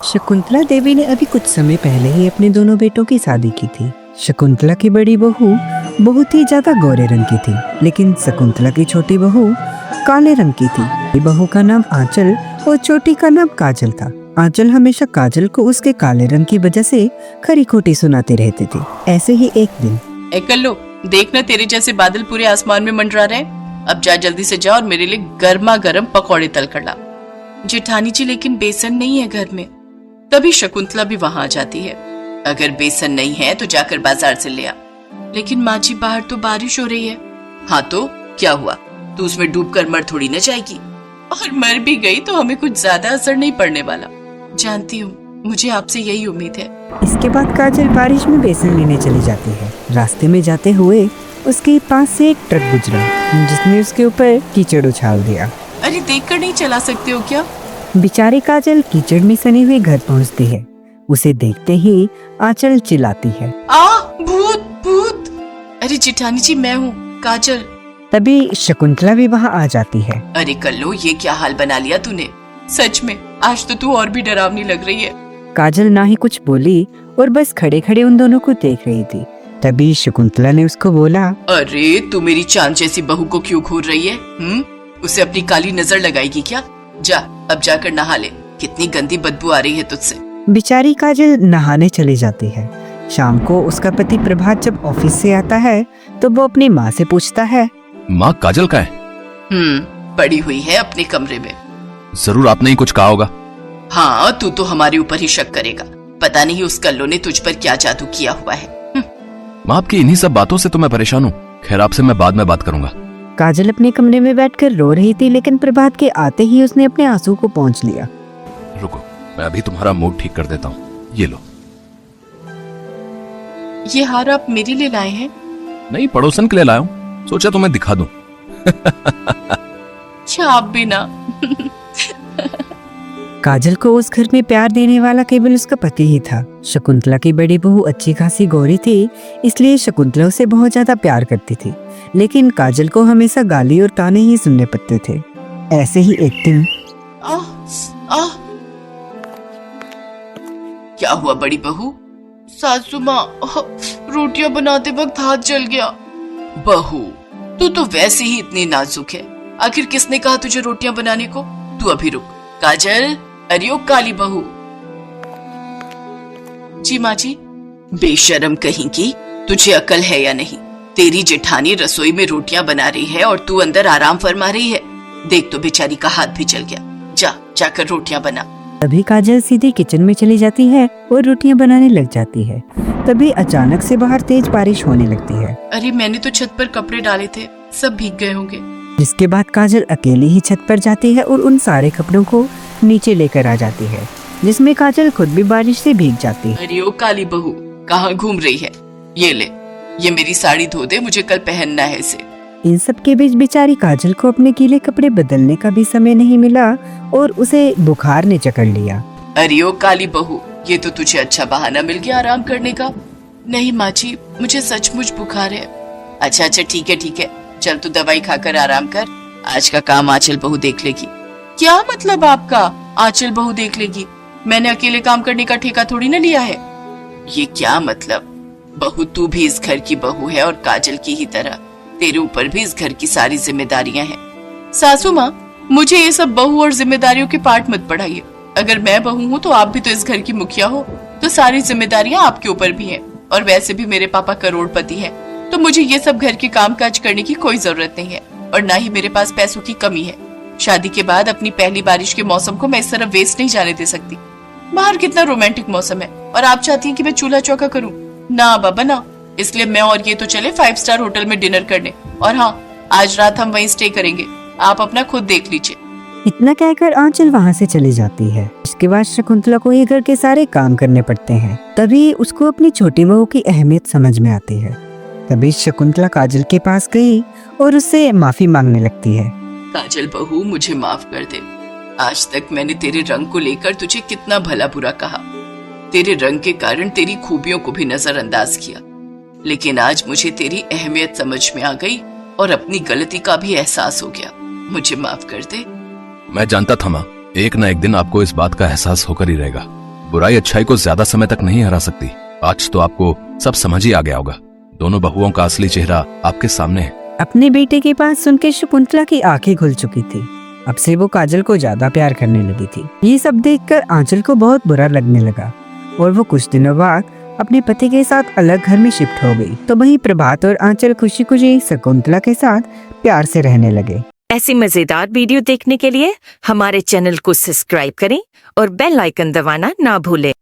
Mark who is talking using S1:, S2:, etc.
S1: शकुंतला देवी ने अभी कुछ समय पहले ही अपने दोनों बेटों की शादी की थी। शकुंतला की बड़ी बहू बहुत ही ज्यादा गोरे रंग की थी, लेकिन शकुंतला की छोटी बहू काले रंग की थी। बड़ी बहू का नाम आंचल और छोटी का नाम काजल था। आंचल हमेशा काजल को उसके काले रंग की वजह से खरी खोटी सुनाती रहती थी। ऐसे ही एक दिन,
S2: ए कल्लू, देखना तेरे जैसे बादल पूरे आसमान में मंडरा रहे हैं। अब जा, जल्दी से जा और मेरे लिए गर्मा गर्म पकौड़े तल कर ला। जेठानी जी, लेकिन बेसन नहीं है घर में। तभी शकुंतला भी वहां आ जाती है। अगर बेसन नहीं है तो जाकर बाजार से ले आ। लेकिन माँ जी, बाहर तो बारिश हो रही है। हाँ तो क्या हुआ, तू उसमें डूब कर मर थोड़ी न जाएगी। और मर भी गई तो हमें कुछ ज्यादा असर नहीं पड़ने वाला। जानती हूँ, मुझे आपसे यही उम्मीद है।
S1: इसके बाद काजल बारिश में बेसन लेने चली जाती है। रास्ते में जाते हुए उसके पास से एक ट्रक गुजरा जिसने उसके ऊपर कीचड़ उछाल दिया।
S2: अरे, देखकर नहीं चला सकते हो क्या?
S1: बेचारी काजल कीचड़ में सनी हुई घर पहुंचती है। उसे देखते ही आंचल चिल्लाती है,
S2: आ, भूत भूत! अरे जेठानी जी, मैं हूँ काजल।
S1: तभी शकुंतला भी वहां आ जाती है।
S2: अरे कल्लू, ये क्या हाल बना लिया तूने? सच में आज तो तू और भी डरावनी लग रही है।
S1: काजल ना ही कुछ बोली और बस खड़े खड़े उन दोनों को देख रही थी। तभी शकुंतला ने उसको बोला,
S2: अरे, तू मेरी चांद जैसी बहू को क्यों घूर रही है? उसे अपनी काली नजर लगाएगी क्या? जा, अब जाकर नहा ले। कितनी गंदी बदबू आ रही है तुझसे।
S1: बेचारी काजल नहाने चली जाती है। शाम को उसका पति प्रभात जब ऑफिस से आता है तो वो अपनी माँ से पूछता है,
S3: माँ, काजल कहाँ है?
S2: पड़ी हुई है अपने कमरे में।
S3: जरूर आपने ही कुछ कहा होगा।
S2: हाँ, तू तो हमारे ऊपर ही शक करेगा। पता नहीं उस कल्लो ने तुझ पर क्या जादू किया हुआ है।
S3: माँ, आपकी इन्हीं सब बातों से तो मैं परेशान हूँ। खैर, आपसे मैं बाद में बात करूंगा।
S1: काजल अपने कमरे में बैठकर रो रही थी, लेकिन प्रभात के आते ही उसने अपने आंसू को पोंछ लिया।
S3: रुको, मैं अभी तुम्हारा मूड ठीक कर देता हूँ। ये लो।
S2: ये हार आप मेरे लिए लाए हैं?
S3: नहीं, पड़ोसन के लिए लाया हूँ। सोचा तुम्हें दिखा दूं।
S2: क्या आप भी ना?
S1: काजल को उस घर में प्यार देने वाला केवल उसका पति ही था। शकुंतला की बड़ी बहू अच्छी खासी गोरी थी, इसलिए शकुंतला उसे बहुत ज्यादा प्यार करती थी, लेकिन काजल को हमेशा गाली और ताने ही सुनने पड़ते थे। ऐसे ही एक दिन,
S2: क्या हुआ बड़ी बहू? सासू माँ, रोटियां बनाते वक्त हाथ जल गया। बहू, तू तो वैसे ही इतनी नाजुक है। आखिर किसने कहा तुझे रोटियां बनाने को? तू अभी रुक। काजल, अरे ओ काली बहू। जी माँ जी। बेशरम कहीं की, तुझे अकल है या नहीं? तेरी जेठानी रसोई में रोटियां बना रही है और तू अंदर आराम फरमा रही है। देख तो बेचारी का हाथ भी जल गया। जा, जाकर रोटियां बना।
S1: तभी काजल सीधे किचन में चली जाती है और रोटियां बनाने लग जाती है। तभी अचानक से बाहर तेज बारिश होने लगती है।
S2: अरे, मैंने तो छत पर कपड़े डाले थे, सब भीग गए होंगे।
S1: जिसके बाद काजल अकेली ही छत पर जाती है और उन सारे कपड़ों को नीचे लेकर आ जाती है, जिसमें काजल खुद भी बारिश से भीग जाती है।
S2: अरे ओ काली बहू, कहाँ घूम रही है? ये ले, ये मेरी साड़ी धो दे, मुझे कल पहनना है इसे।
S1: इन सब के बीच बेचारी काजल को अपने गीले कपड़े बदलने का भी समय नहीं मिला और उसे बुखार ने जकड़ लिया।
S2: अरे ओ काली बहू, ये तो तुझे अच्छा बहाना मिल गया आराम करने का। नहीं माँ जी, मुझे सचमुच बुखार है। अच्छा अच्छा, ठीक है ठीक है, चल तू दवाई खाकर आराम कर। आज का काम आंचल बहू देख लेगी। क्या मतलब आपका? आंचल बहू देख लेगी? मैंने अकेले काम करने का ठेका थोड़ी ना लिया है। ये क्या मतलब? बहू, तू भी इस घर की बहू है और काजल की ही तरह तेरे ऊपर भी इस घर की सारी जिम्मेदारियां हैं। सासू माँ, मुझे ये सब बहू और जिम्मेदारियों के पाठ मत पढ़ाइए। अगर मैं बहू हूँ तो आप भी तो इस घर की मुखिया हो, तो सारी जिम्मेदारियां आपके ऊपर भी हैं। और वैसे भी मेरे पापा करोड़पति हैं, तो मुझे ये सब घर के काम काज करने की कोई जरूरत नहीं है और ना ही मेरे पास पैसों की कमी है। शादी के बाद अपनी पहली बारिश के मौसम को मैं इस तरह वेस्ट नहीं जाने दे सकती। बाहर कितना रोमांटिक मौसम है और आप चाहती हैं कि मैं चूल्हा चौका करूं? ना बाबा ना। इसलिए मैं और ये तो चले 5 स्टार होटल में डिनर करने, और हाँ, आज रात हम वहीं स्टे करेंगे। आप अपना खुद देख लीजिए।
S1: इतना कहकर आंचल वहाँ से चली जाती है। इसके बाद शकुंतला को ये घर के सारे काम करने पड़ते हैं। तभी उसको अपनी छोटी बहू की अहमियत समझ में आती है। तभी शकुंतला काजल के पास गई और उससे माफी मांगने लगती है।
S2: काजल बहू, मुझे माफ कर दे। आज तक मैंने तेरे रंग को लेकर तुझे कितना भला बुरा कहा। तेरे रंग के कारण तेरी खूबियों को भी नजरअंदाज किया, लेकिन आज मुझे तेरी अहमियत समझ में आ गई और अपनी गलती का भी एहसास हो गया। मुझे माफ कर दे।
S3: मैं जानता था माँ, एक ना एक दिन आपको इस बात का एहसास होकर ही रहेगा। बुराई अच्छाई को ज्यादा समय तक नहीं हरा सकती। आज तो आपको सब समझ ही आ गया होगा। दोनों बहुओं का असली चेहरा आपके सामने है।
S1: अपने बेटे की बात सुनकर शकुंतला की आंखें खुल चुकी थी। अब से वो काजल को ज्यादा प्यार करने लगी थी। ये सब देखकर आंचल को बहुत बुरा लगने लगा और वो कुछ दिनों बाद अपने पति के साथ अलग घर में शिफ्ट हो गई। तो वहीं प्रभात और आंचल खुशी खुशी शकुंतला के साथ प्यार से रहने लगे।
S4: ऐसी मजेदार वीडियो देखने के लिए हमारे चैनल को सब्सक्राइब करें और बेल आइकन दबाना ना भूलें।